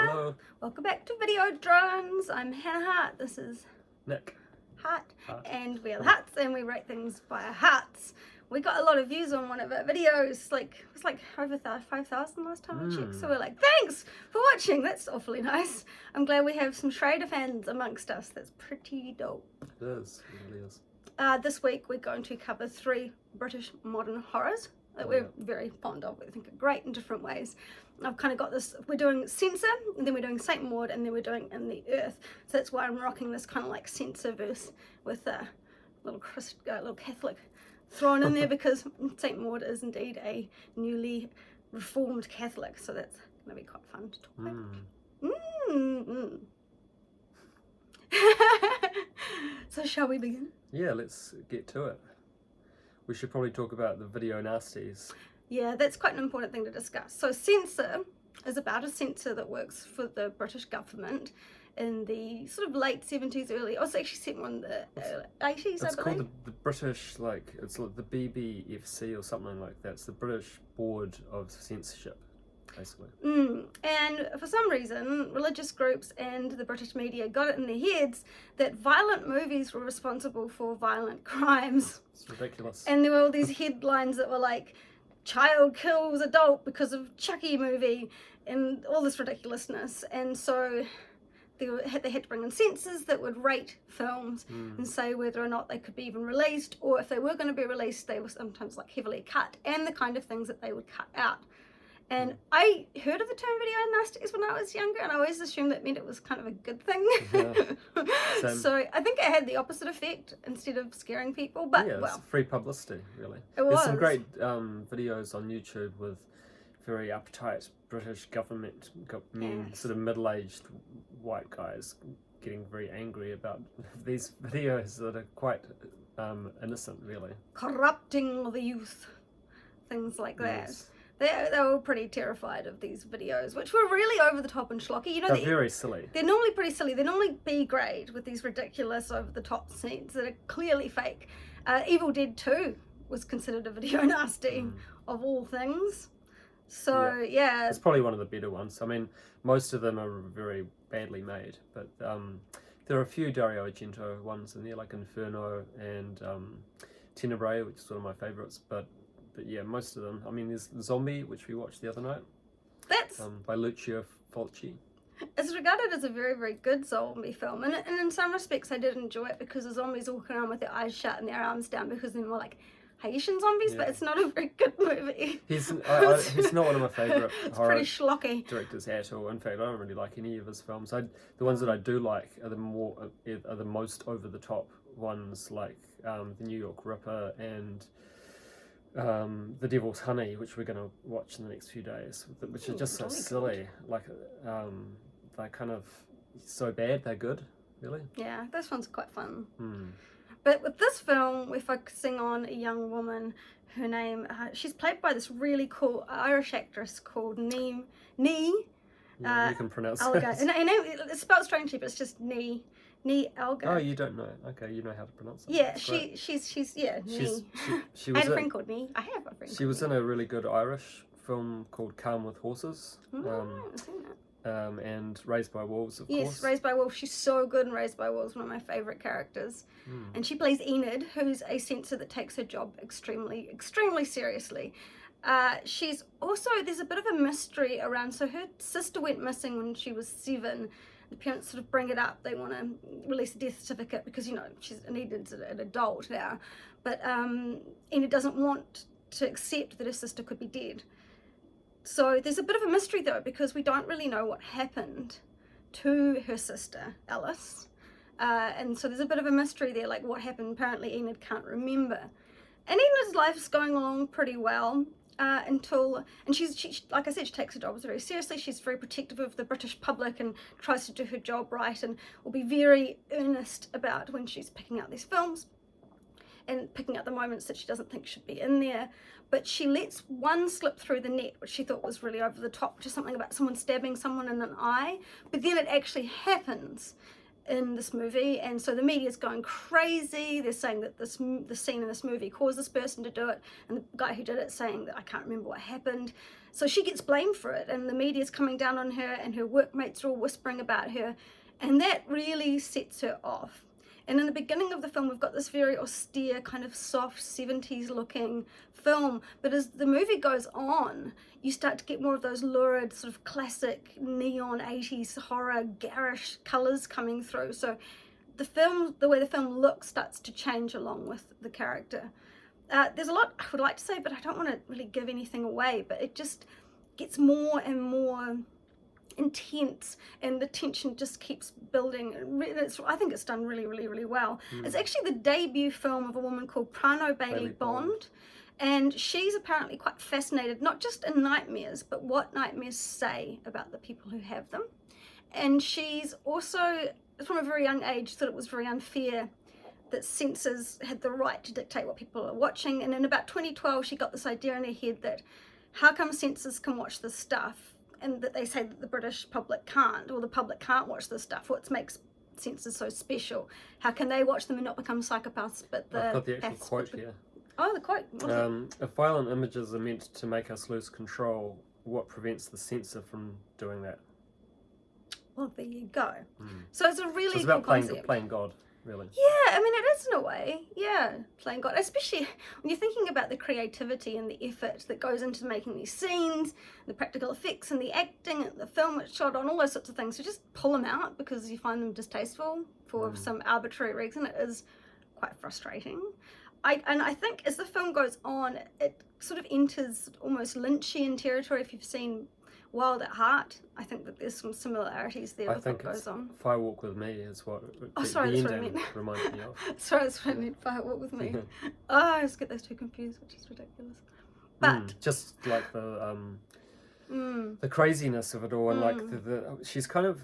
Hello. Welcome back to Video Drones. I'm Hannah Harte. This is Nick. Harte. Harte. And we are the Hartes and we rate things by our hearts. We got a lot of views on one of our videos. It was like over 5,000 last time I checked. So we're like, thanks for watching. That's awfully nice. I'm glad we have some Schrader fans amongst us. That's pretty dope. It is. It really is. This week we're going to cover 3 British modern horrors that we're very fond of. We think are great in different ways. I've kind of got this, we're doing Censor, and then we're doing St. Maud, and then we're doing In the Earth. So that's why I'm rocking this kind of like Censor verse with a little Catholic thrown in there, because St. Maud is indeed a newly reformed Catholic. So that's going to be quite fun to talk about. So shall we begin? Yeah, let's get to it. We should probably talk about the video nasties. Yeah, that's quite an important thing to discuss. So Censor is about a censor that works for the British government in the sort of late 70s, early, it was actually set more in the 80s, I believe. It's called the British, like, it's like the BBFC or something like that. It's the British Board of Censorship, basically. And for some reason, religious groups and the British media got it in their heads that violent movies were responsible for violent crimes. It's ridiculous. And there were all these headlines that were like, child kills adult because of Chucky movie, and all this ridiculousness. And so they had to bring in censors that would rate films and say whether or not they could be even released, or if they were going to be released, they were sometimes like heavily cut, and the kind of things that they would cut out. And I heard of the term video nasties when I was younger, and I always assumed that meant it was kind of a good thing. Yeah. So I think it had the opposite effect instead of scaring people. But yeah, well, it's free publicity, really. There's some great videos on YouTube with very uptight British government men, sort of middle-aged white guys, getting very angry about these videos that are quite innocent, really. Corrupting the youth, things like that. Yes. They were pretty terrified of these videos, which were really over the top and schlocky. You know, They're very silly. They're normally pretty silly. They're normally B grade with these ridiculous over the top scenes that are clearly fake. Evil Dead 2 was considered a video nasty of all things. So yeah, it's probably one of the better ones. I mean, most of them are very badly made, but there are a few Dario Argento ones in there, like Inferno and Tenebrae, which is one of my favourites. But yeah, most of them. I mean, there's Zombie, which we watched the other night. That's by Lucio Fulci. It's regarded as a very, very good zombie film, and in some respects I did enjoy it, because the zombies walking around with their eyes shut and their arms down, because they're more like Haitian zombies, but it's not a very good movie. He's not one of my favourite horror pretty schlocky directors at all. In fact, I don't really like any of his films. The ones that I do like are the most over the top ones, like The New York Ripper and The Devil's Honey, which we're going to watch in the next few days, which are just so silly. Like they're kind of so bad they're good, really. Yeah, this one's quite fun. But with this film, we're focusing on a young woman. Her name, she's played by this really cool Irish actress called Nee. You can pronounce it. Her name, it's spelled strangely, but it's just Nee Elgar. Oh, you don't know? Okay, you know how to pronounce it. Yeah, she's Nee. She I was had a friend called Nee. I have a friend. She was in a really good Irish film called Calm with Horses. I haven't seen that. And Raised by Wolves, of course. Yes, Raised by Wolves. She's so good in Raised by Wolves, one of my favourite characters. And she plays Enid, who's a censor that takes her job extremely, extremely seriously. She's also, there's a bit of a mystery around, so her sister went missing when she was 7. The parents sort of bring it up. They want to release a death certificate because, you know, Enid's an adult now. But Enid doesn't want to accept that her sister could be dead. So there's a bit of a mystery though, because we don't really know what happened to her sister, Alice. And so there's a bit of a mystery there, like what happened. Apparently Enid can't remember. And Enid's life is going along pretty well until, and she, like I said, she takes her job very seriously. She's very protective of the British public and tries to do her job right, and will be very earnest about when she's picking out these films and picking out the moments that she doesn't think should be in there. But she lets one slip through the net, which she thought was really over the top, which is something about someone stabbing someone in an eye. But then it actually happens in this movie, and so the media's going crazy. They're saying that the scene in this movie caused this person to do it, and the guy who did it saying that I can't remember what happened. So she gets blamed for it, and the media's coming down on her, and her workmates are all whispering about her, and that really sets her off. And in the beginning of the film, we've got this very austere, kind of soft 70s looking film. But as the movie goes on, you start to get more of those lurid, sort of classic neon 80s horror, garish colours coming through. So the way the film looks starts to change along with the character. There's a lot I would like to say, but I don't want to really give anything away. But it just gets more and more intense, and the tension just keeps building. I think it's done really, really, really well. It's actually the debut film of a woman called Prano Bailey Bond, and she's apparently quite fascinated, not just in nightmares, but what nightmares say about the people who have them. And she's also, from a very young age, thought it was very unfair that censors had the right to dictate what people are watching. And in about 2012, she got this idea in her head that how come censors can watch this stuff, and that they say that the British public can't, or the public can't watch this stuff. What makes censors so special? How can they watch them and not become psychopaths? But I've got the actual quote here. Oh, the quote. If violent images are meant to make us lose control, what prevents the censor from doing that? Well, there you go. So it's a really so it's about cool concept. playing God. Really? Yeah, I mean, it is in a way. Yeah, playing God, especially when you're thinking about the creativity and the effort that goes into making these scenes, the practical effects and the acting and the film it's shot on, all those sorts of things. So just pull them out because you find them distasteful for some arbitrary reason. It is quite frustrating. I think as the film goes on, it sort of enters almost Lynchian territory. If you've seen Wild at Heart, I think that there's some similarities there with what goes on. Fire Walk with Me is what that's what I meant. Reminds me of. Sorry, that's what I meant, Fire Walk with Me. I just get those two confused, which is ridiculous. But just like the craziness of it all, and like she's kind of,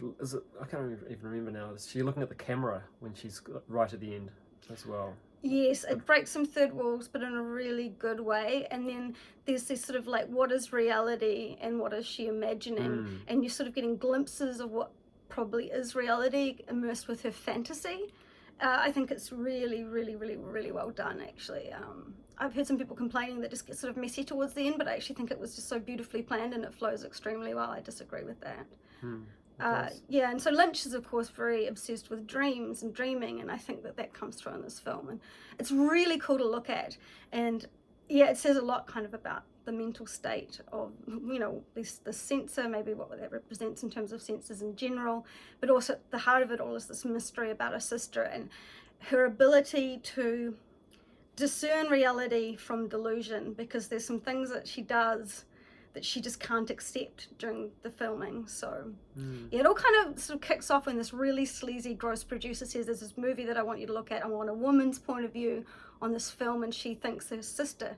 I can't even remember now, is she looking at the camera when she's right at the end as well? Yes, it breaks some third walls, but in a really good way. And then there's this sort of like, what is reality and what is she imagining? And you're sort of getting glimpses of what probably is reality immersed with her fantasy. I think it's really, really, really, really well done, actually. I've heard some people complaining that it just gets sort of messy towards the end, but I actually think it was just so beautifully planned and it flows extremely well. I disagree with that. Yeah, and so Lynch is of course very obsessed with dreams and dreaming, and I think that comes through in this film, and it's really cool to look at. And yeah, it says a lot kind of about the mental state of, you know, the censor, maybe what that represents in terms of censors in general, but also at the heart of it all is this mystery about her sister and her ability to discern reality from delusion, because there's some things that she does that she just can't accept during the filming. So yeah, it all kind of sort of kicks off when this really sleazy, gross producer says, there's this movie that I want you to look at. I want a woman's point of view on this film, and she thinks her sister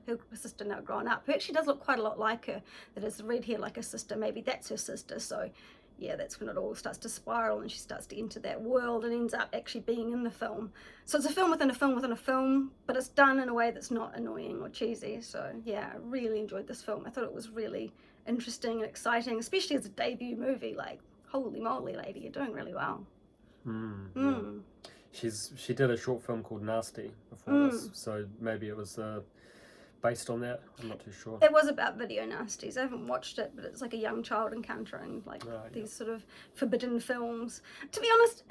now grown up, who actually does look quite a lot like her, that has red hair like her sister, maybe that's her sister. So yeah, that's when it all starts to spiral and she starts to enter that world and ends up actually being in the film. So it's a film within a film within a film, but it's done in a way that's not annoying or cheesy. So yeah, I really enjoyed this film. I thought it was really interesting and exciting, especially as a debut movie. Like, holy moly, lady, you're doing really well. Yeah. She did a short film called Nasty before this, so maybe it was based on that. I'm not too sure. It was about video nasties. I haven't watched it, but it's like a young child encountering like these sort of forbidden films. To be honest,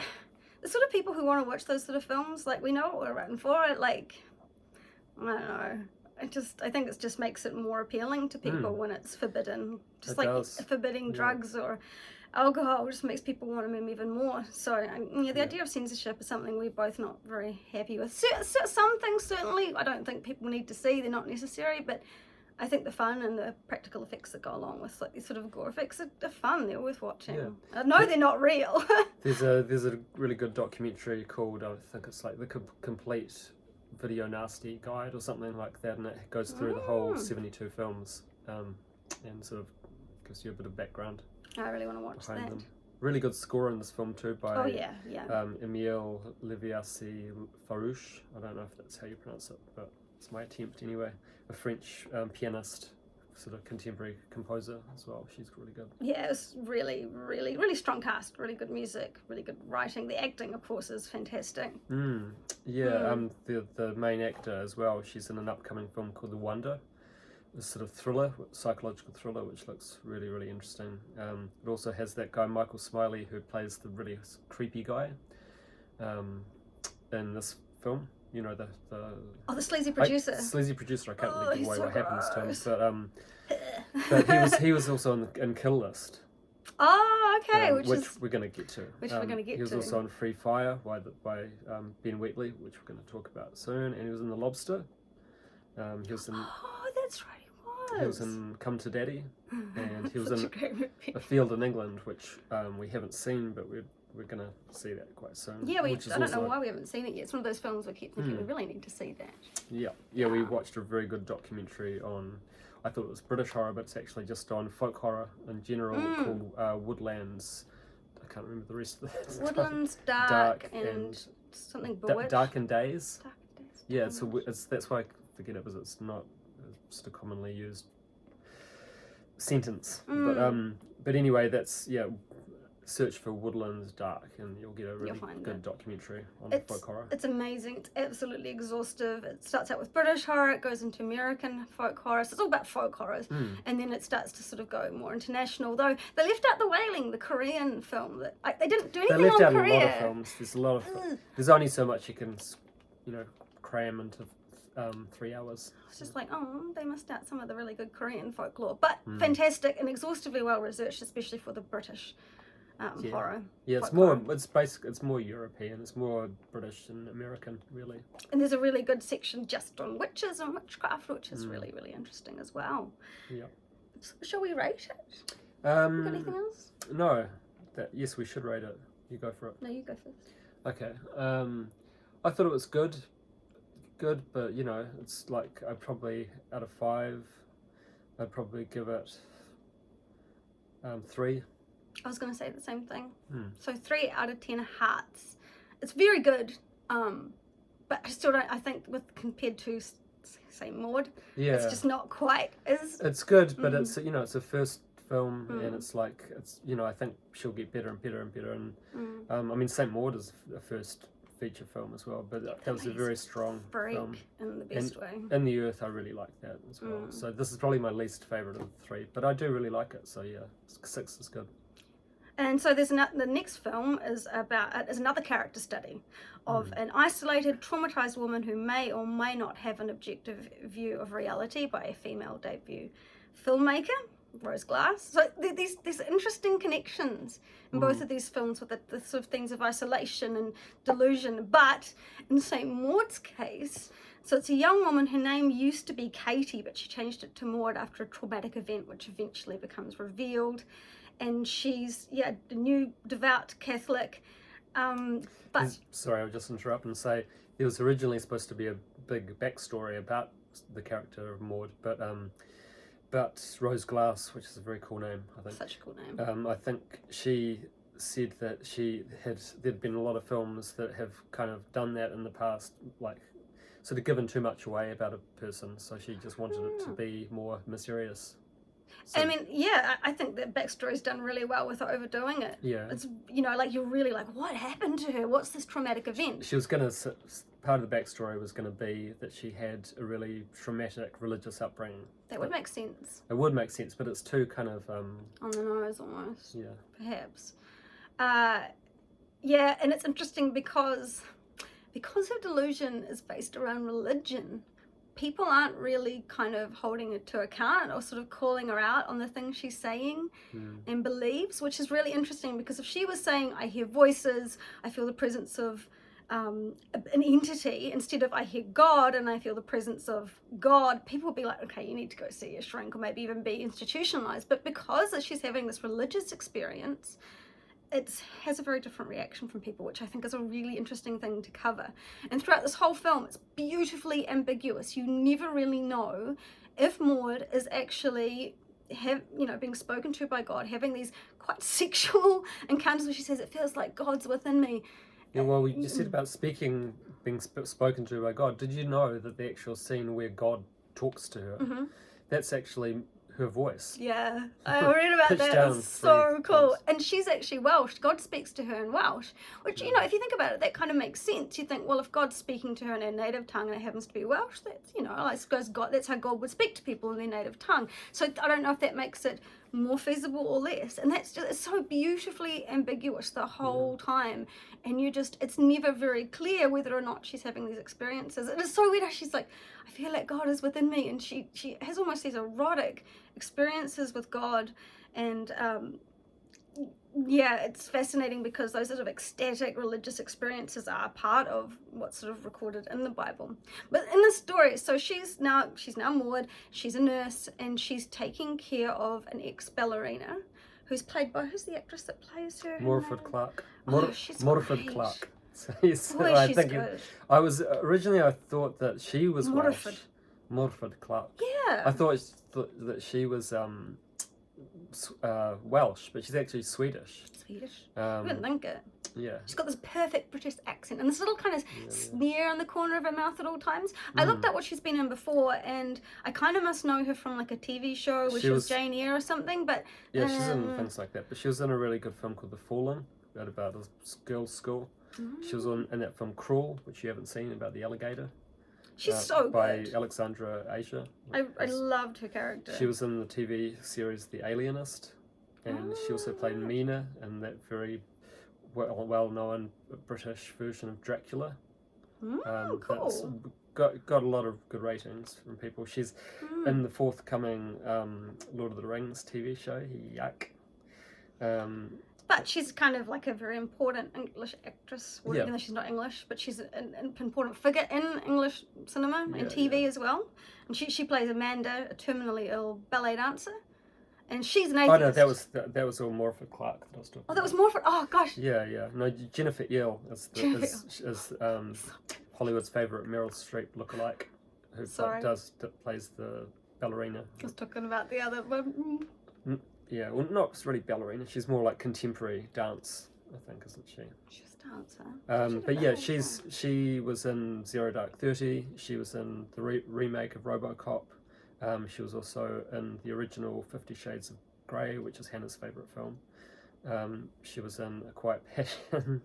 the sort of people who want to watch those sort of films, like, we know what we're written for. It, like, I don't know. I think it just makes it more appealing to people when it's forbidden. Just like forbidding drugs or alcohol just makes people want them even more. So the idea of censorship is something we're both not very happy with. So some things certainly I don't think people need to see, they're not necessary, but I think the fun and the practical effects that go along with like these sort of gore effects are fun, they're worth watching. I know they're not real. There's a really good documentary called, I think it's like the complete Video Nasty Guide or something like that, and it goes through the whole 72 films and sort of gives you a bit of background. I really want to watch that. Them. Really good score in this film too by Emile Liviasi Farouche. I don't know if that's how you pronounce it, but it's my attempt anyway. A French pianist, sort of contemporary composer as well. She's really good. Yeah, it's really, really, really strong cast. Really good music, really good writing. The acting, of course, is fantastic. The main actor as well. She's in an upcoming film called The Wonder, a sort of thriller, psychological thriller, which looks really, really interesting. It also has that guy Michael Smiley who plays the really creepy guy in this film. You know, the sleazy producer. Sleazy producer. I can't really give away he's what so happens to him, gross. but he was also in Kill List. Oh, okay. Which we're going to get to. Which we're going to get to. He was also on Free Fire by Ben Wheatley, which we're going to talk about soon. And he was in The Lobster. He was in. Oh, that's right. He was in Come to Daddy, and he was in A A Field in England, which we haven't seen, but we're going to see that quite soon. Yeah, I don't know why we haven't seen it yet. It's one of those films we keep thinking we really need to see that. Yeah, we watched a very good documentary on. I thought it was British horror, but it's actually just on folk horror in general called Woodlands. I can't remember the rest of the Woodlands, Dark and something Bewitched. Dark and Days. Dark and Days. Yeah, it's that's why I forget it, because it's not just a commonly used sentence. But anyway, that's search for Woodlands Dark and you'll get a really good documentary on folk horror. It's amazing. It's absolutely exhaustive. It starts out with British horror, it goes into American folk horror. So it's all about folk horrors. And then it starts to sort of go more international. Though they left out the Wailing, the Korean film. They didn't do anything on Korea. They left out a lot of films. There's a lot of there's only so much you can cram into 3 hours. It's just like, they missed out some of the really good Korean folklore. But fantastic and exhaustively well researched, especially for the British horror. Yeah, it's more. It's basic. It's more European. It's more British and American, really. And there's a really good section just on witches and witchcraft, which is really, really interesting as well. Yeah. So, shall we rate it? Got anything else? No. Yes, we should rate it. You go for it. No, you go first. Okay. I thought it was good, but it's like I'd probably out of 5, I'd probably give it 3. I was going to say the same thing. So 3 out of 10 hearts. It's very good, but I still don't. I think compared to say Maud, it's just not quite as. It's good, but it's it's a first film, and it's like I think she'll get better and better and better. And I mean, Saint Maud is a first feature film as well, but that was a very strong film in the best way. In the Earth, I really like that as well. So this is probably my least favorite of the 3, but I do really like it. So 6 is good. And so the next film is another character study of an isolated, traumatized woman who may or may not have an objective view of reality by a female debut filmmaker, Rose Glass. So there's interesting connections in both of these films with the sort of things of isolation and delusion. But in St. Maud's case, so it's a young woman, her name used to be Katie, but she changed it to Maud after a traumatic event, which eventually becomes revealed. And she's a new devout Catholic. But sorry, I'll just interrupt and say there was originally supposed to be a big backstory about the character of Maud, but Rose Glass, which is a very cool name, I think. Such a cool name. I think she said that there'd been a lot of films that have kind of done that in the past, like sort of given too much away about a person, so she just wanted it to be more mysterious. So, I mean, I think that backstory's done really well with overdoing it. Yeah. It's, like, you're really like, what happened to her? What's this traumatic event? She was going to, part of the backstory was going to be that she had a really traumatic religious upbringing. That would make sense. It would make sense, but it's too kind of... on the nose, almost. Yeah. Perhaps. And it's interesting because her delusion is based around religion. People aren't really kind of holding it to account or sort of calling her out on the things she's saying and believes, which is really interesting, because if she was saying, I hear voices, I feel the presence of an entity, instead of I hear God and I feel the presence of God, people would be like, okay, you need to go see a shrink or maybe even be institutionalized. But because she's having this religious experience, it has a very different reaction from people, which I think is a really interesting thing to cover. And throughout this whole film, it's beautifully ambiguous. You never really know if Maud is actually being spoken to by God, having these quite sexual encounters where she says, it feels like God's within me. Yeah, well, you said about being spoken to by God. Did you know that the actual scene where God talks to her, that's actually her voice. Yeah, I read about Pitched that. down It's so 3 cool. times. And she's actually Welsh. God speaks to her in Welsh, which, you know, if you think about it, that kind of makes sense. You think, well, if God's speaking to her in her native tongue and it happens to be Welsh, that's, you know, I suppose God, that's how God would speak to people in their native tongue. So I don't know if that makes it more feasible or less. And that's just, it's so beautifully ambiguous the whole time. And it's never very clear whether or not she's having these experiences. It is so weird how she's like, I feel like God is within me. And she has almost these erotic experiences with God. And yeah, it's fascinating because those sort of ecstatic religious experiences are part of what's sort of recorded in the Bible. But in the story, so she's now Maud, she's a nurse, and she's taking care of an ex-ballerina who's played by, who's the actress that plays her? Morford Clark. She's Morford great. Clark. So he's, Boy, I she's think good. I was originally, I thought that she was Morford. Welsh. Morford Clark. Yeah. I thought that she was Welsh, but she's actually Swedish. I wouldn't think it. Yeah. She's got this perfect British accent and this little kind of sneer on the corner of her mouth at all times. I looked at what she's been in before, and I kind of must know her from like a TV show, which was Jane Eyre or something. But yeah, she's in things like that. But she was in a really good film called The Fallen, about a girls' school. She was in that film Cruel, which you haven't seen, about the alligator. She's so by good. Alexandra Asia. I loved her character. She was in the TV series The Alienist, and she also played Mina in that very well-known British version of Dracula. Cool. That's got a lot of good ratings from people. She's in the forthcoming Lord of the Rings TV show. Yuck. But she's kind of like a very important English actress, even though she's not English, but she's an important figure in English cinema and TV as well. And she plays Amanda, a terminally ill ballet dancer. And she's an atheist. Oh no, that was all Morford Clark that I was talking about. That was Morford. Oh gosh. Yeah. No, Jennifer Ehle is Hollywood's favourite Meryl Streep lookalike, who plays the ballerina. I was talking about the other one. Yeah, well, not really ballerina. She's more like contemporary dance, I think, isn't she? She's a dancer. But yeah, she was in Zero Dark 30. She was in the remake of RoboCop. She was also in the original 50 Shades of Grey, which is Hannah's favourite film. She was in A Quiet Passion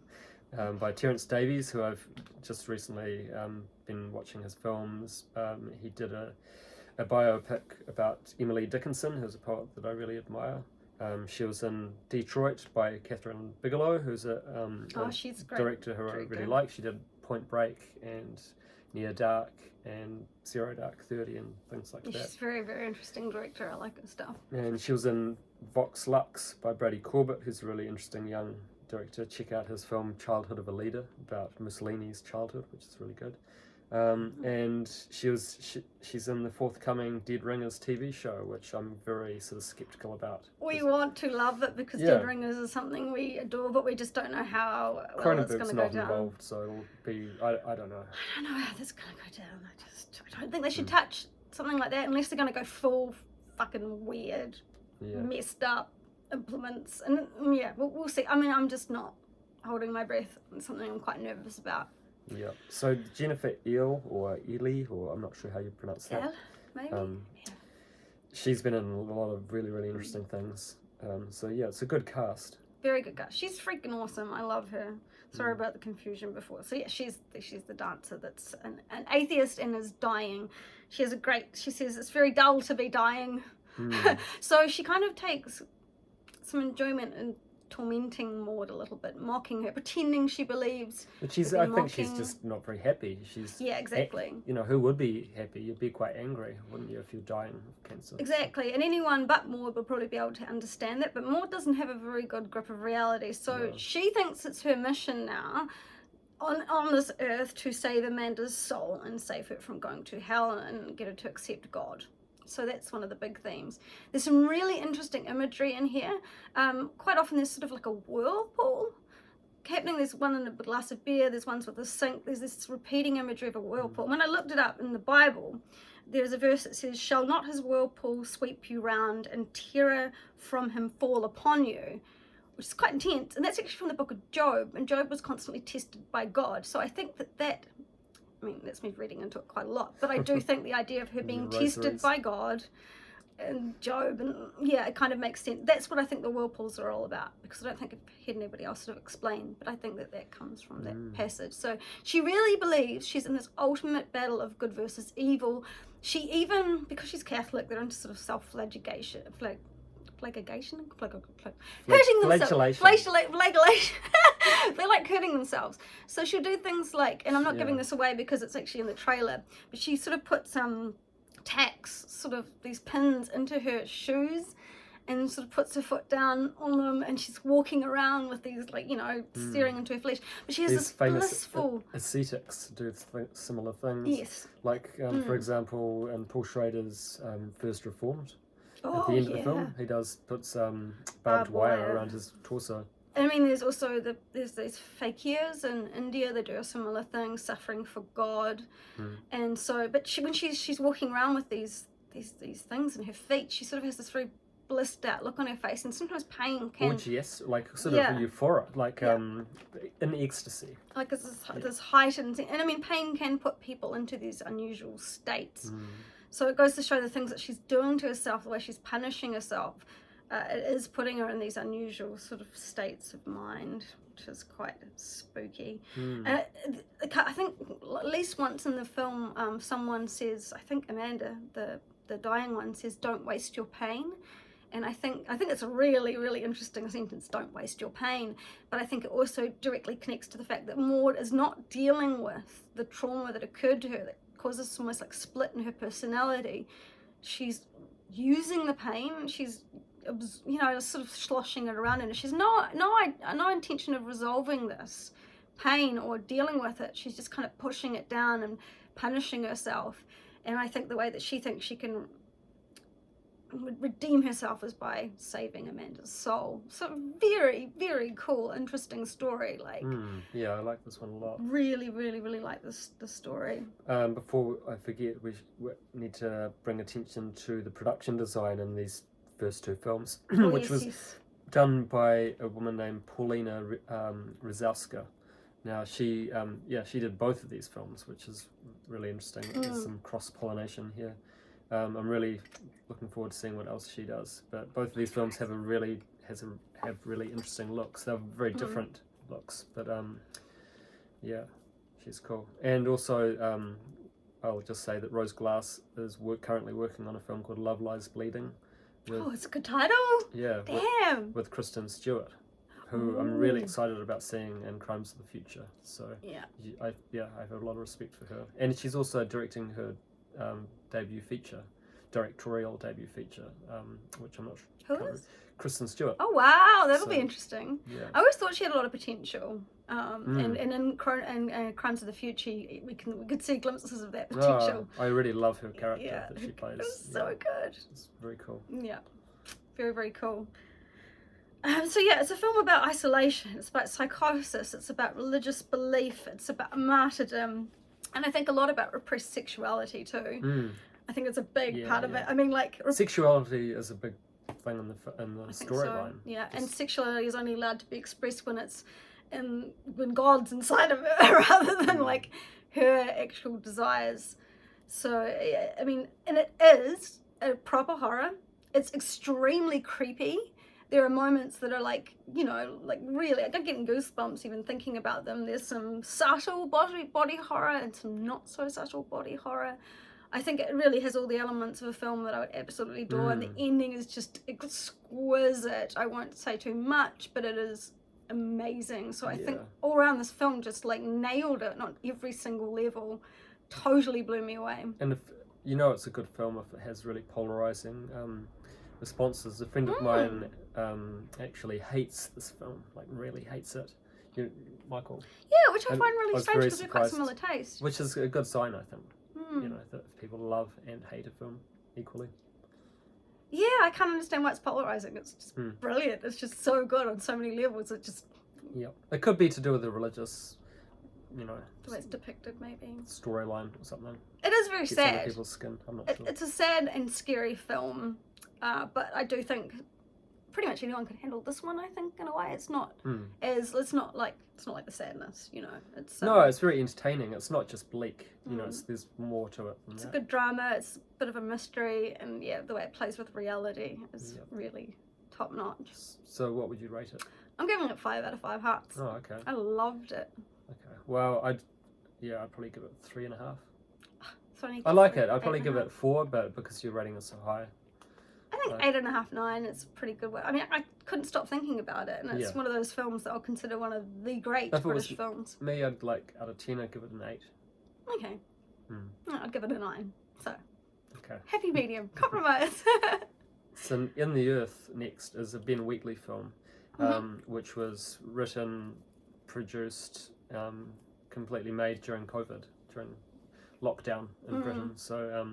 by Terence Davies, who I've just recently been watching his films. He did a biopic about Emily Dickinson, who's a poet that I really admire. She was in Detroit by Catherine Bigelow, who's a she's great director who I really like. She did Point Break and Near Dark and Zero Dark 30 and things like that. She's a very, very interesting director. I like her stuff. And she was in Vox Lux by Brady Corbett, who's a really interesting young director. Check out his film Childhood of a Leader, about Mussolini's childhood, which is really good. And she's in the forthcoming Dead Ringers TV show, which I'm very sort of skeptical about. We want to love it because Dead Ringers is something we adore, but we just don't know how well it's going to go down. Involved, so it'll be, I don't know. I don't know how this is going to go down. I don't think they should touch something like that unless they're going to go full fucking weird, messed up implements. And we'll see. I mean, I'm just not holding my breath. It's something I'm quite nervous about. Yeah. So Jennifer Ehle, or Ely, or I'm not sure how you pronounce that. Maybe. She's been in a lot of really, really interesting things. So yeah, it's a good cast. Very good cast. She's freaking awesome. I love her. Sorry about the confusion before. So yeah, she's the dancer that's an atheist and is dying. She says it's very dull to be dying. So she kind of takes some enjoyment in tormenting Maud a little bit, mocking her, pretending she believes. But I think she's just not very happy. Exactly. Who would be happy? You'd be quite angry, wouldn't you, if you're dying of cancer? Exactly, and anyone but Maud would probably be able to understand that. But Maud doesn't have a very good grip of reality, so she thinks it's her mission now on this earth to save Amanda's soul and save her from going to hell and get her to accept God. So that's one of the big themes. There's some really interesting imagery in here. Quite often there's sort of like a whirlpool happening. There's one in a glass of beer, there's ones with a sink, there's this repeating imagery of a whirlpool. When I looked it up in the Bible, there's a verse that says, "Shall not his whirlpool sweep you round, and terror from him fall upon you?" Which is quite intense. And that's actually from the book of Job, and Job was constantly tested by God. So I think that I mean, that's me reading into it quite a lot, but I do think the idea of her being tested by God and Job, and yeah, it kind of makes sense. That's what I think the whirlpools are all about, because I don't think I've heard anybody else sort of explain, but I think that comes from that passage. So she really believes she's in this ultimate battle of good versus evil. She even, because she's Catholic, they're into sort of self-flagellation, hurting themselves, flagellation. They like hurting themselves. So she'll do things like, and I'm not giving this away because it's actually in the trailer, but she sort of puts tacks, sort of these pins into her shoes, and sort of puts her foot down on them, and she's walking around with these, like, you know, staring into her flesh. But she has this blissful... ascetics do similar things. Yes. Like, for example, in Paul Schrader's First Reformed, at the end of the film, he puts barbed wire around his torso. I mean, there's also there's these fakirs in India that do a similar thing, suffering for God, and so. But when she's walking around with these things in her feet, she sort of has this very blissed out look on her face, and sometimes pain can. Yes, like sort of euphoric, like in ecstasy. Like this heightened, and I mean, pain can put people into these unusual states. So it goes to show the things that she's doing to herself, the way she's punishing herself. It is putting her in these unusual sort of states of mind, which is quite spooky. I think at least once in the film, someone says, I think Amanda, the dying one, says, "Don't waste your pain." And I think it's a really, really interesting sentence, "Don't waste your pain." But I think it also directly connects to the fact that Maud is not dealing with the trauma that occurred to her that causes almost like split in her personality. She's using the pain, she's, you know, sort of sloshing it around, and she's no intention of resolving this pain or dealing with it. She's just kind of pushing it down and punishing herself. And I think the way that she thinks she can redeem herself is by saving Amanda's soul. So very, very cool, interesting story. Like, yeah, I like this one a lot. Really, really, really like this story. Before I forget, we need to bring attention to the production design in these first two films, which was done by a woman named Paulina Rizowska. Now she did both of these films, which is really interesting. There's some cross-pollination here. I'm really looking forward to seeing what else she does. But both of these films have really interesting looks. They're very different looks, but yeah, she's cool. And also, I'll just say that Rose Glass is currently working on a film called Love Lies Bleeding. It's a good title. Yeah. Damn. With Kristen Stewart, who I'm really excited about seeing in Crimes of the Future. So I have a lot of respect for her, and she's also directing her directorial debut feature, which I'm not sure. Who is? Kristen Stewart. Oh wow, that'll be interesting. Yeah. I always thought she had a lot of potential. And in Crimes of the Future, we could see glimpses of that potential. I really love her character that she plays. It's so good. It's very cool. Yeah, very, very cool. So yeah, it's a film about isolation. It's about psychosis. It's about religious belief. It's about martyrdom, and I think a lot about repressed sexuality too. I think it's a big part of it. I mean, like sexuality is a big thing in the storyline. Yeah, and sexuality is only allowed to be expressed when it's when God's inside of her, rather than like her actual desires. So I mean, and it is a proper horror. It's extremely creepy. There are moments that are like, you know, like really, I'm getting goosebumps even thinking about them. There's some subtle body horror and some not so subtle body horror. I think it really has all the elements of a film that I would absolutely adore, and the ending is just exquisite. I won't say too much, but it is amazing. So I think all around this film just like nailed it on every single level. Totally blew me away. And if you know it's a good film if it has really polarizing responses. A friend of mine actually hates this film, like really hates it. Michael. Yeah, which I find really strange because we've got similar taste. Which is a good sign, I think. You know, that people love and hate a film equally. Yeah, I can't understand why it's polarizing. It's just brilliant. It's just so good on so many levels. It just... Yeah. It could be to do with the religious, you know... The way it's depicted, maybe. Storyline or something. It is very sad. Under people's skin. I'm not sure. It's a sad and scary film, but I do think pretty much anyone could handle this one. I think in a way, it's not Mm. it's not like the Sadness. It's No, it's very entertaining. It's not just bleak. There's more to it than it's that. a good drama. It's a bit of a mystery, and the way it plays with reality is really top notch. So what would you rate it? I'm giving it 5 out of 5 hearts. Oh, okay. I loved it. Okay. Well, I'd probably give it 3.5. So I like it. I'd probably give it 4, but because your rating is so high. I think 8.5, 9 is pretty good. I mean, I couldn't stop thinking about it, and it's one of those films that I'll consider one of the great British films. Me, I'd like out of 10, I'd give it an 8. Okay. I'd give it a 9. So. Okay. Happy medium. Compromise. So In the Earth next is a Ben Wheatley film, which was written, produced, completely made during COVID, during lockdown in Britain. So,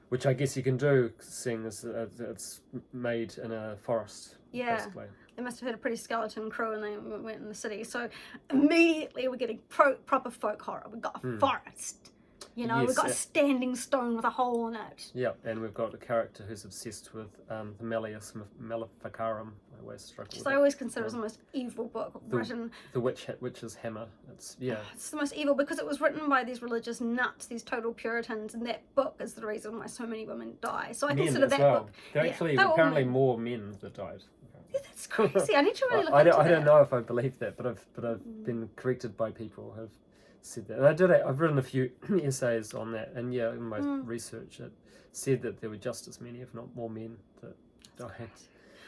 which I guess you can do, seeing as it's made in a forest, basically. They must have had a pretty skeleton crew, and they went in the city. So immediately we're getting proper folk horror. We've got a forest. We've got a standing stone with a hole in it. Yeah, and we've got a character who's obsessed with the Malleus Maleficarum. I always struggle with I always consider it the most evil book written. The Witch's Hammer. It's the most evil because it was written by these religious nuts, these total Puritans, and that book is the reason why so many women die. So I consider that book. There are actually apparently more men that died. Yeah, that's crazy. I need to really look into that. I don't know if I believe that, but I've been corrected by people who've said that. And I've written a few essays on that, and in my research it said that there were just as many, if not more, men that died.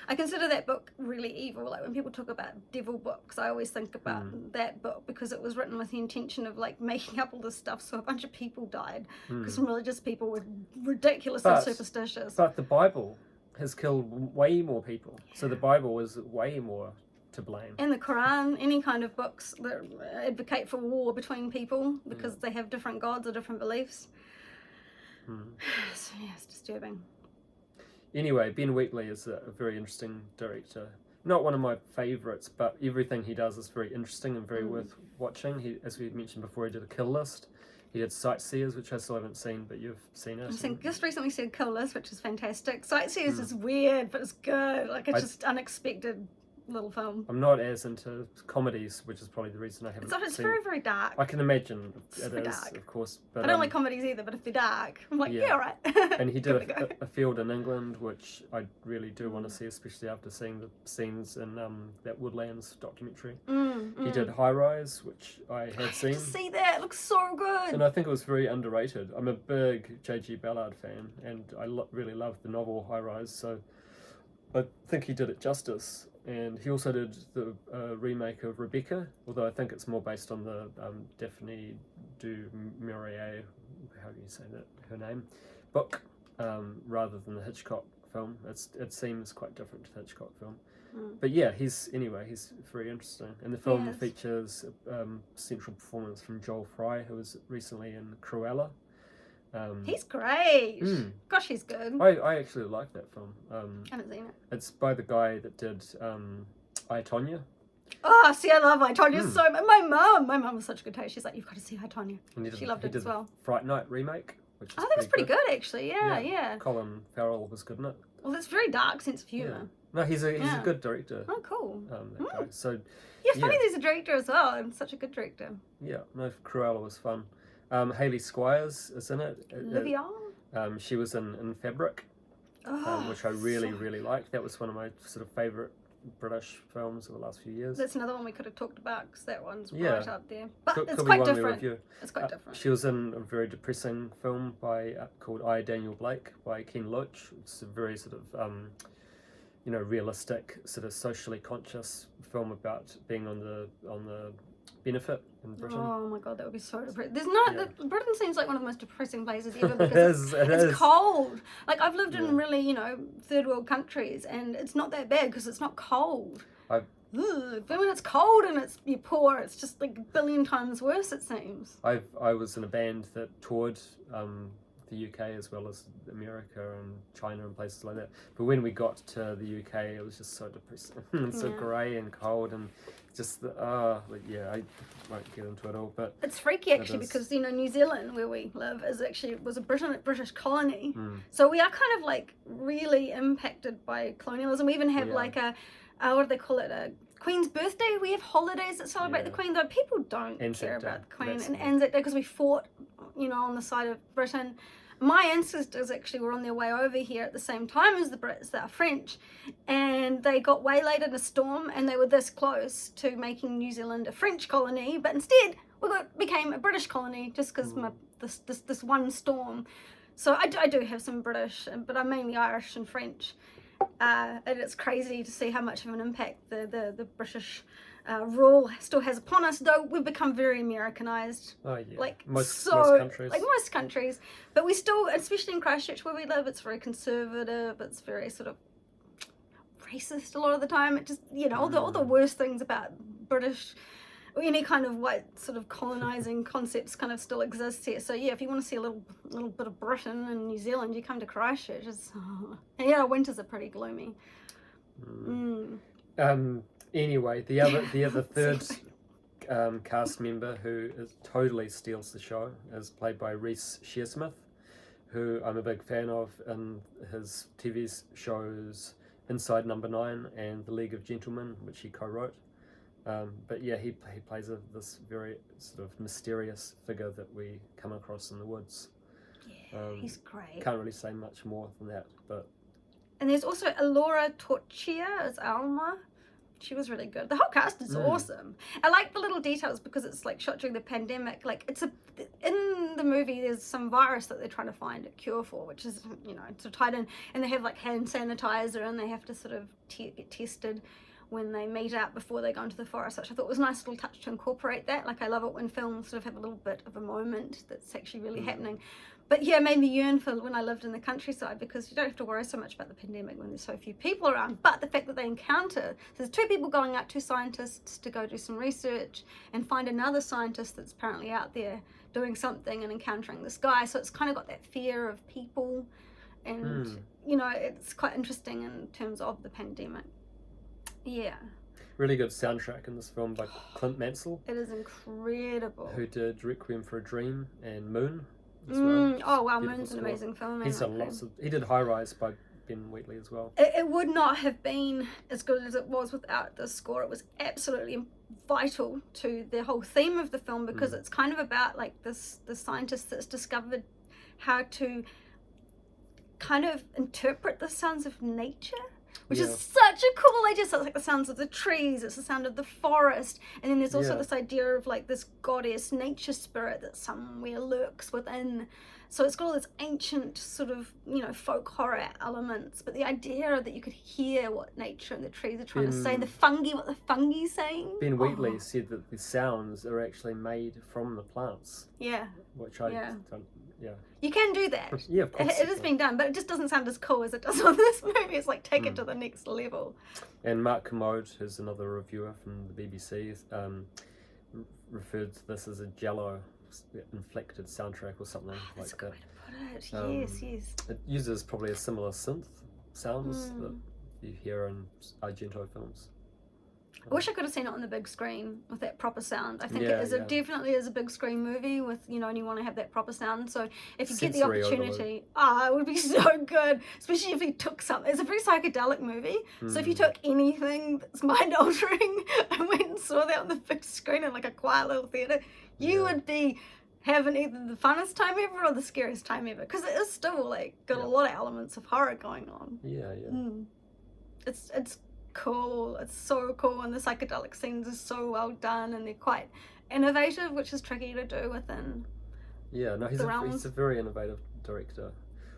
I consider that book really evil. Like when people talk about devil books, I always think about that book because it was written with the intention of like making up all this stuff. So a bunch of people died because some religious people were ridiculously superstitious. But the Bible has killed way more people. So the Bible is way more to blame. And the Quran, any kind of books that advocate for war between people because they have different gods or different beliefs. So it's disturbing. Anyway, Ben Wheatley is a very interesting director. Not one of my favourites, but everything he does is very interesting and very worth watching. He, as we mentioned before, he did A Kill List. He did Sightseers, which I still haven't seen, but you've seen it. I've just recently seen Kill List, which is fantastic. Sightseers is weird, but it's good. Like, it's just unexpected little film. I'm not as into comedies, which is probably the reason I haven't seen. It's very, very dark. I can imagine it is, dark. of course. But I don't like comedies either, but if they're dark, I'm like, all right. And he did a Field in England, which I really do want to see, especially after seeing the scenes in that Woodlands documentary. He did High Rise, which I had seen. See that? It looks so good. And I think it was very underrated. I'm a big J.G. Ballard fan, and I really love the novel High Rise, so I think he did it justice. And he also did the remake of Rebecca, although I think it's more based on the Daphne du Maurier, how do you say that, her name, book, rather than the Hitchcock film. It seems quite different to the Hitchcock film. But he's very interesting. And the film features central performance from Joel Fry, who was recently in Cruella. He's great. Gosh, he's good. I actually like that film. I haven't seen it. It's by the guy that did I, Tonya. Oh, see, I love I, Tonya so much. My mum was such a good taste. She's like, you've got to see I, Tonya. She loved it as well. Fright Night remake, which is I think it's pretty good actually. Yeah. Colin Farrell was good in it. Well, that's very dark sense of humour. No, he's a good director. Oh, cool. That guy. So funny there's a director as well, and such a good director. Yeah, no, Cruella was fun. Hayley Squires is in it. Livia? She was in Fabric, which I really liked. That was one of my sort of favourite British films of the last few years. That's another one we could have talked about because that one's right up there. But could it's be quite one different. It's quite different. She was in a very depressing film called I, Daniel Blake by Ken Loach. It's a very sort of realistic, sort of socially conscious film about being on the benefit in Britain. Oh my god, that would be so depressing. Britain seems like one of the most depressing places ever because it's cold. Like I've lived in really, third world countries, and it's not that bad because it's not cold. But when it's cold and you're poor, it's just like a billion times worse. It seems. I was in a band that toured the the UK as well as America and China and places like that. But when we got to the UK, it was just so depressing and so grey and cold and just I won't get into it all. But it's freaky actually because New Zealand where we live was a British colony, so we are kind of like really impacted by colonialism. We even have like a what do they call it? A Queen's birthday. We have holidays that celebrate the Queen, though people don't care about the Queen. And Anzac Day, because we fought, on the side of Britain. My ancestors actually were on their way over here at the same time as the Brits, that are French, and they got waylaid in a storm, and they were this close to making New Zealand a French colony, but instead became a British colony just because this one storm. So I do have some British, but I'm mainly Irish and French. And it's crazy to see how much of an impact the British rule still has upon us, though we've become very Americanized. Oh yeah, like most countries. Like most countries, but we still, especially in Christchurch where we live, it's very conservative. It's very sort of racist a lot of the time. It just all the worst things about British. Any kind of white sort of colonizing concepts kind of still exists here. So yeah, if you want to see a little bit of Britain and New Zealand, you come to Christchurch. And winters are pretty gloomy. Anyway, the other third cast member who totally steals the show is played by Reece Shearsmith, who I'm a big fan of in his TV shows Inside Number 9 and The League of Gentlemen, which he co-wrote. But yeah, he plays this very sort of mysterious figure that we come across in the woods. Yeah, he's great. Can't really say much more than that, but. And there's also Elora Torchia as Alma. She was really good. The whole cast is awesome. I like the little details because it's like shot during the pandemic. Like in the movie, there's some virus that they're trying to find a cure for, which is sort of tied in, and they have like hand sanitizer, and they have to sort of get tested when they meet up before they go into the forest, which I thought was a nice little touch to incorporate that. Like I love it when films sort of have a little bit of a moment that's actually really happening. But yeah, it made me yearn for when I lived in the countryside, because you don't have to worry so much about the pandemic when there's so few people around. But the fact that they encounter, so there's two people going out, two scientists to go do some research and find another scientist that's apparently out there doing something and encountering this guy. So it's kind of got that fear of people, and it's quite interesting in terms of the pandemic. Yeah. Really good soundtrack in this film by Clint Mansell. It is incredible. Who did Requiem for a Dream and Moon as well. Oh wow, Moon's an amazing film. He's done lots of. He did High Rise by Ben Wheatley as well. It would not have been as good as it was without the score. It was absolutely vital to the whole theme of the film, because it's kind of about like the scientist that's discovered how to kind of interpret the sounds of nature. Which is such a cool idea. So it's like the sounds of the trees, it's the sound of the forest, and then there's also this idea of like this goddess nature spirit that somewhere lurks within. So it's got all this ancient sort of folk horror elements, but the idea that you could hear what nature and the trees are trying to say, and the fungi, what the fungi's saying. Ben Wheatley said that the sounds are actually made from the plants. Yeah. Which I don't. Yeah. You can do that. Yeah, of course. It has been done, but it just doesn't sound as cool as it does on this movie. It's like take it to the next level. And Mark Kermode, who's another reviewer from the BBC, referred to this as a Jello inflected soundtrack or something like that. That's a good way to put it. Yes. It uses probably a similar synth sounds that you hear in Argento films. I wish I could have seen it on the big screen with that proper sound. I think it definitely is a big screen movie with, and you want to have that proper sound. So if you get the opportunity, it would be so good. Especially if you took something. It's a very psychedelic movie. So if you took anything that's mind altering and went and saw that on the big screen in like a quiet little theatre, you would be having either the funnest time ever or the scariest time ever. Because it is still like got a lot of elements of horror going on. It's cool. It's so cool, and the psychedelic scenes are so well done, and they're quite innovative, which is tricky to do within. He's a very innovative director,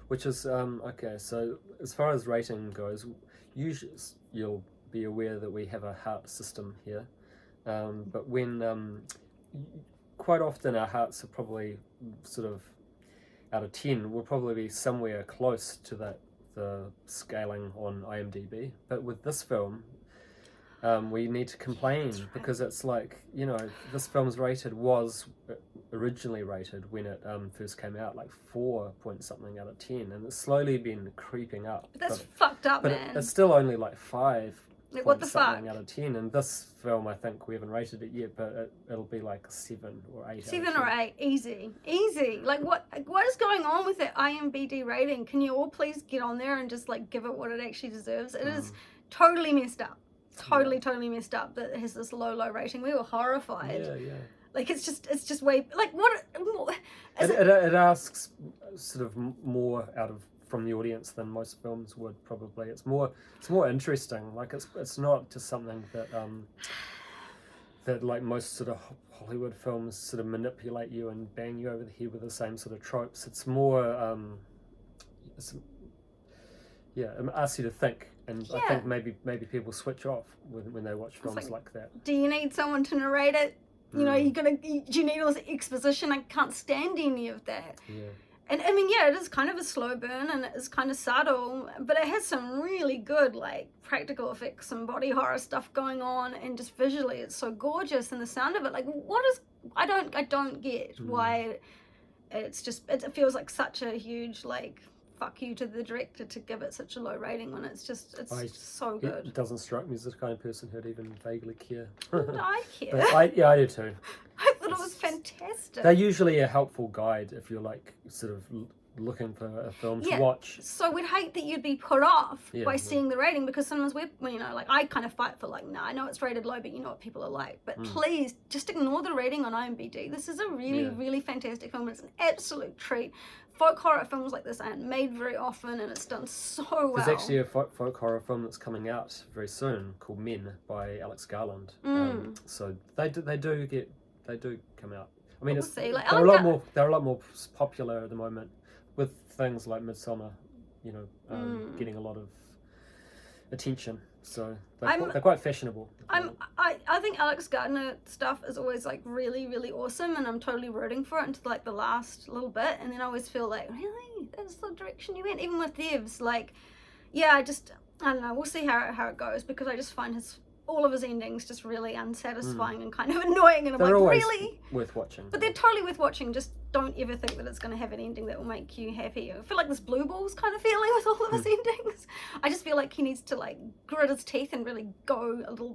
which is okay. So as far as rating goes, usually you'll be aware that we have a heart system here, but when quite often our hearts are probably sort of out of 10 will probably be somewhere close to that. The scaling on IMDb, but with this film we need to complain because it's like this film's rated was originally rated when it first came out, like 4 point something out of 10, and it's slowly been creeping up. But that's fucked up, but man. it's still only like 5 Like, what the something fuck? out of 10, and this film, I think we haven't rated it yet, but it'll be like 7 or 8. 7 or 8, easy. Like, what is going on with that IMDb rating? Can you all please get on there and just like give it what it actually deserves? It is totally messed up. Totally messed up that it has this low rating. We were horrified. Yeah. Like, it's just way, like, what? It asks sort of more from the audience than most films would probably. It's more interesting. Like, it's not just something that that like most sort of Hollywood films sort of manipulate you and bang you over the head with the same sort of tropes. It's more it asks you to think, and I think maybe people switch off when they watch films like that. Do you need someone to narrate it? You know, do you need all this exposition? I can't stand any of that. Yeah. And I mean, yeah, it is kind of a slow burn and it's kind of subtle, but it has some really good, like, practical effects and body horror stuff going on, and just visually it's so gorgeous, and the sound of it, like, I don't get why it feels like such a huge, like, fuck you to the director to give it such a low rating when it's so good. It doesn't strike me as the kind of person who'd even vaguely care. I care. But I do too. I thought it was fantastic. They're usually a helpful guide if you're like sort of looking for a film to watch. So we'd hate that you'd be put off by seeing the rating, because sometimes like, I kind of fight for like, I know it's rated low, but you know what people are like. But please just ignore the rating on IMDb. This is a really fantastic film. It's an absolute treat. Folk horror films like this aren't made very often, and it's done so well. There's actually a folk horror film that's coming out very soon called Men by Alex Garland. So they do come out. I mean, they're a lot more popular at the moment with things like Midsummer, getting a lot of attention. So they're quite fashionable. I think Alex Gardner stuff is always like really awesome, and I'm totally rooting for it until like the last little bit, and then I always feel like, really, that's the direction you went. Even with Devs, like, I don't know. We'll see how it goes, because I just find all of his endings just really unsatisfying and kind of annoying, and I'm they're like, always really worth watching. But they're totally worth watching. Just don't ever think that it's going to have an ending that will make you happy. I feel like this Blue Balls kind of feeling with all of his endings. I just feel like he needs to like grit his teeth and really go a little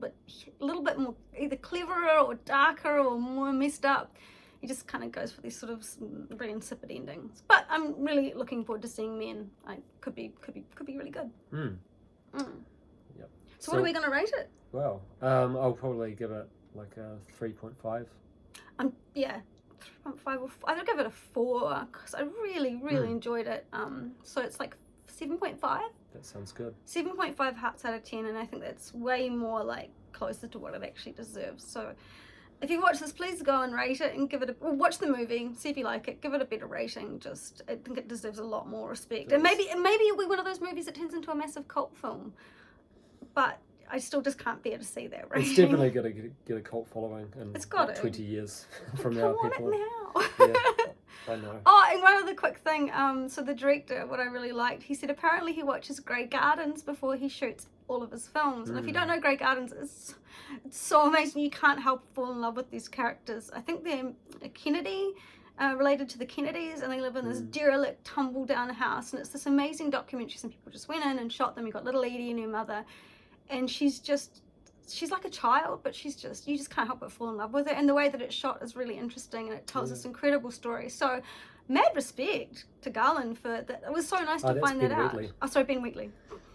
bit more either cleverer or darker or more messed up. He just kind of goes for these sort of really insipid endings. But I'm really looking forward to seeing Men. Could be really good. Yep. So what are we going to rate it? Well, I'll probably give it like a 3.5. 3.5 or 4. I'll give it a 4 because I really enjoyed it. So it's like 7.5. That sounds good. 7.5 hearts out of 10, and I think that's way more like closer to what it actually deserves. So if you watch this, please go and rate it and give it watch the movie, see if you like it, give it a better rating. I think it deserves a lot more respect. And maybe it'll be one of those movies that turns into a massive cult film. But I still just can't bear to see that rating. It's definitely going to get a cult following in it's got 20 years from now. People. Now. Yeah, I know. Oh, and one other quick thing. So the director, what I really liked, he said apparently he watches Grey Gardens before he shoots all of his films. And if you don't know Grey Gardens, it's so amazing. You can't help fall in love with these characters. I think they're a Kennedy, related to the Kennedys, and they live in this derelict, tumble down house. And it's this amazing documentary. Some people just went in and shot them. You got little Edie and her mother. And she's like a child, but you just can't help but fall in love with her. And the way that it's shot is really interesting, and it tells this incredible story. So, mad respect to Garland for that. It was so nice to find that out. Oh, sorry, Ben Wheatley.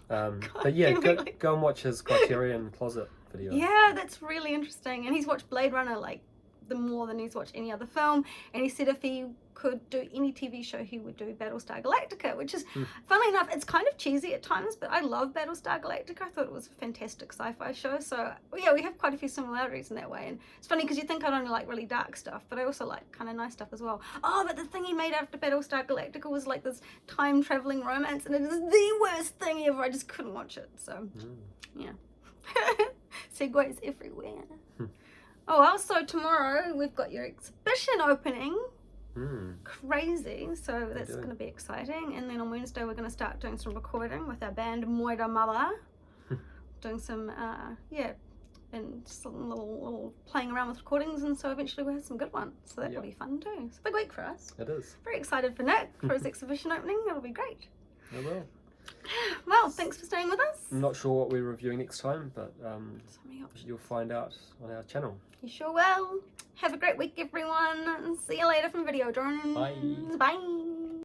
But yeah, go and watch his Criterion Closet video. Yeah, that's really interesting. And he's watched Blade Runner like the more than he's watched any other film. And he said if he could do any TV show, he would do Battlestar Galactica, which is, funnily enough, it's kind of cheesy at times, but I love Battlestar Galactica. I thought it was a fantastic sci-fi show. So yeah, we have quite a few similarities in that way. And it's funny because you think I'd only like really dark stuff, but I also like kind of nice stuff as well. Oh, but the thing he made after Battlestar Galactica was like this time-traveling romance, and it is the worst thing ever. I just couldn't watch it. So yeah. Segues everywhere. Oh, also tomorrow we've got your exhibition opening. Crazy. So that's going to be exciting. And then on Wednesday we're going to start doing some recording with our band Moira Mother. Doing some, and some little playing around with recordings, and so eventually we'll have some good ones. So that will be fun too. It's a big week for us. It is. Very excited for Nick for his exhibition opening. That'll be great. I will. Well, thanks for staying with us. I'm not sure what we're reviewing next time, but So many options. you'll find out on our channel. You sure will. Have a great week, everyone. See you later from Video Drones. Bye. Bye.